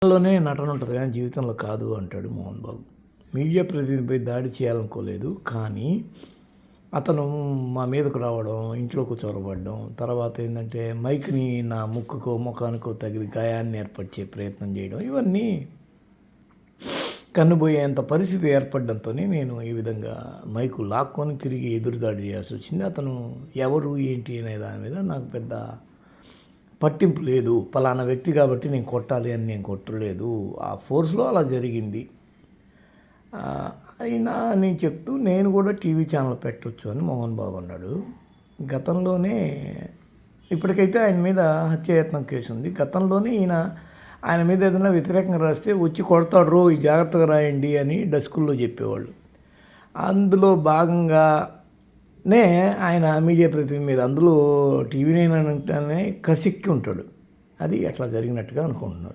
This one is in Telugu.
లోనే నటన ఉంటుంది కానీ జీవితంలో కాదు అంటాడు మోహన్ బాబు. మీడియా ప్రతినిధిపై దాడి చేయాలనుకోలేదు, కానీ అతను మా మీదకు రావడం, ఇంట్లోకి చొరబడడం, తర్వాత ఏంటంటే మైక్‌ని నా ముక్కుకో, ముఖానికో తగిలి గాయాన్ని ఏర్పరిచే ప్రయత్నం చేయడం, ఇవన్నీ కన్నుబోయేంత పరిస్థితి ఏర్పడడంతోనే నేను ఈ విధంగా మైకు లాక్కొని తిరిగి ఎదురుదాడి చేయాల్సొచ్చింది. అతను ఎవరు, ఏంటి అనే దాని మీద నాకు పెద్ద పట్టింపు లేదు. పలానా వ్యక్తి కాబట్టి నేను కొట్టాలి అని నేను కొట్టలేదు. ఆ ఫోర్స్‌లో అలా జరిగింది. అయినా నేను చెప్తూ నేను కూడా టీవీ ఛానల్ పెట్టొచ్చు అని మోహన్ బాబు అన్నాడు. గతంలోనే ఇప్పటికైతే ఆయన మీద హత్యాయత్నం కేసు ఉంది. గతంలోనే ఆయన మీద ఏదైనా వ్యతిరేకంగా రాస్తే వచ్చి కొడతాడు రోయ్ జాగ్రత్తగా రాయండి అని డస్కుల్లో చెప్పేవాళ్ళు. అందులో భాగంగానే ఆయన మీడియా ప్రతినిధి మీద, అందులో టీవీ నైన్ అంటేనే కసెక్కి ఉంటాడు. అది అట్లా జరిగినట్టుగా అనుకుంటున్నాడు.